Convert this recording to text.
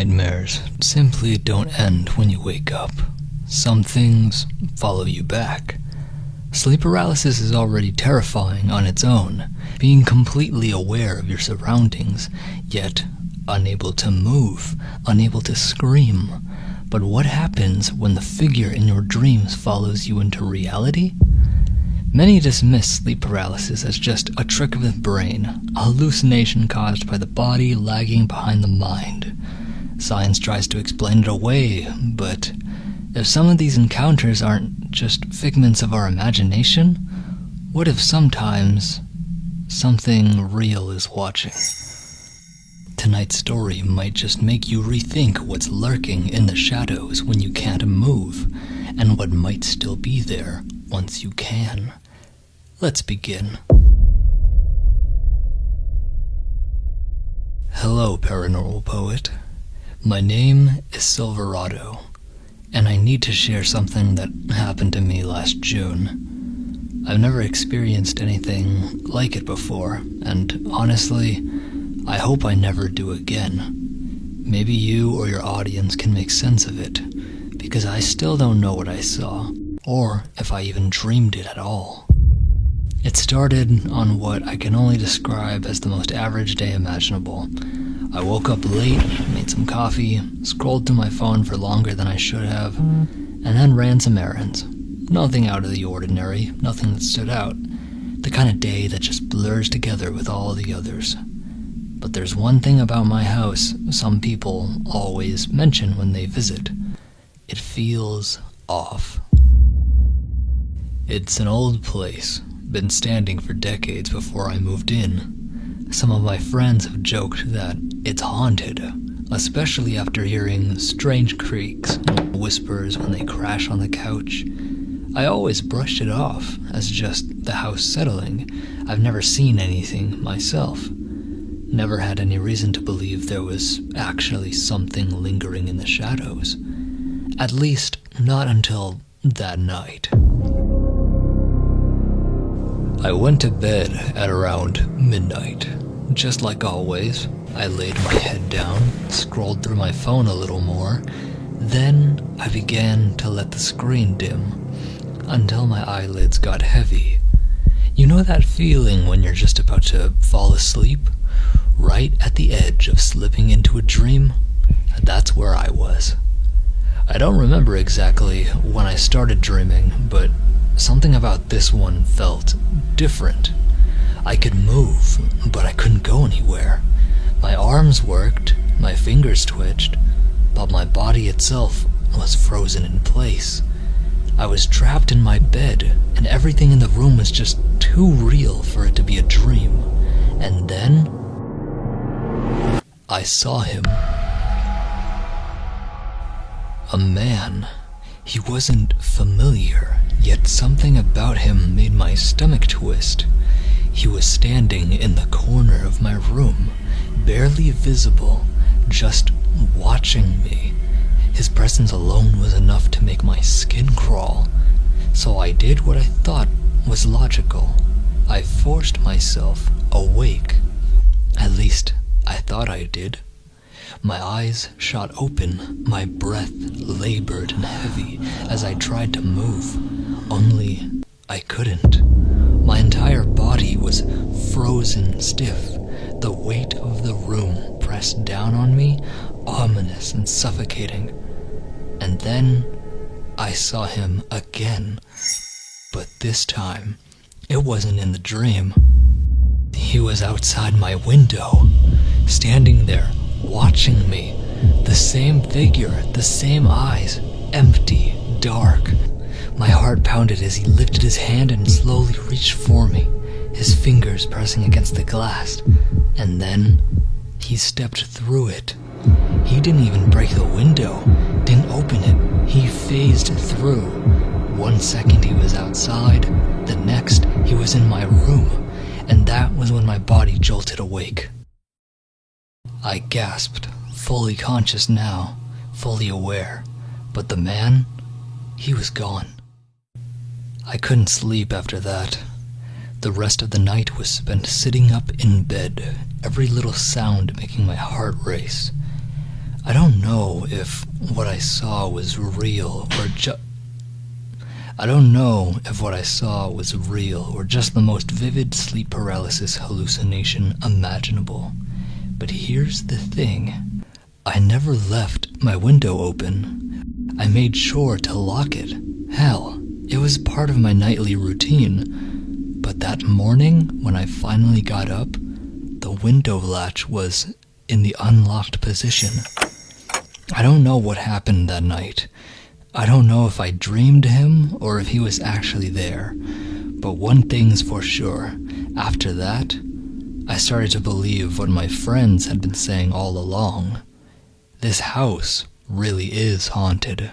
nightmares simply don't end when you wake up. Some things follow you back. Sleep paralysis is already terrifying on its own, being completely aware of your surroundings, yet unable to move, unable to scream. But what happens when the figure in your dreams follows you into reality? Many dismiss sleep paralysis as just a trick of the brain, a hallucination caused by the body lagging behind the mind. Science tries to explain it away, but if some of these encounters aren't just figments of our imagination, what if sometimes something real is watching? Tonight's story might just make you rethink what's lurking in the shadows when you can't move, and what might still be there once you can. Let's begin. Hello, paranormal poet. My name is Silverado, and I need to share something that happened to me last June. I've never experienced anything like it before, and honestly, I hope I never do again. Maybe you or your audience can make sense of it, because I still don't know what I saw, or if I even dreamed it at all. It started on what I can only describe as the most average day imaginable. I woke up late, made some coffee, scrolled through my phone for longer than I should have, and then ran some errands. Nothing out of the ordinary, nothing that stood out. The kind of day that just blurs together with all the others. But there's one thing about my house some people always mention when they visit. It feels off. It's an old place, been standing for decades before I moved in. Some of my friends have joked that it's haunted, especially after hearing strange creaks and whispers when they crash on the couch. I always brushed it off as just the house settling. I've never seen anything myself. Never had any reason to believe there was actually something lingering in the shadows. At least, not until that night. I went to bed at around midnight. Just like always, I laid my head down, scrolled through my phone a little more, then I began to let the screen dim, until my eyelids got heavy. You know that feeling when you're just about to fall asleep? Right at the edge of slipping into a dream? That's where I was. I don't remember exactly when I started dreaming, but something about this one felt different. I could move, but I couldn't go anywhere. My arms worked, my fingers twitched, but my body itself was frozen in place. I was trapped in my bed, and everything in the room was just too real for it to be a dream. And then I saw him. A man. He wasn't familiar, yet something about him made my stomach twist. He was standing in the corner of my room, barely visible, just watching me. His presence alone was enough to make my skin crawl. So I did what I thought was logical. I forced myself awake. At least, I thought I did. My eyes shot open, my breath labored and heavy as I tried to move, only I couldn't. My entire body was frozen stiff, the weight of the room pressed down on me, ominous and suffocating. And then I saw him again, but this time it wasn't in the dream. He was outside my window, standing there, watching me. The same figure, the same eyes, empty, dark. My heart pounded as he lifted his hand and slowly reached for me, his fingers pressing against the glass. And then he stepped through it. He didn't even break the window, didn't open it. He phased through. 1 second he was outside, the next he was in my room, and that was when my body jolted awake. I gasped, fully conscious now, fully aware, but the man, he was gone. I couldn't sleep after that. The rest of the night was spent sitting up in bed, every little sound making my heart race. I don't if what I saw was real or I don't know if what I saw was real or just the most vivid sleep paralysis hallucination imaginable. But here's the thing. I never left my window open. I made sure to lock it. Hell, it was part of my nightly routine. But that morning, when I finally got up, the window latch was in the unlocked position. I don't know what happened that night. I don't know if I dreamed him or if he was actually there. But one thing's for sure. After that, I started to believe what my friends had been saying all along. This house really is haunted.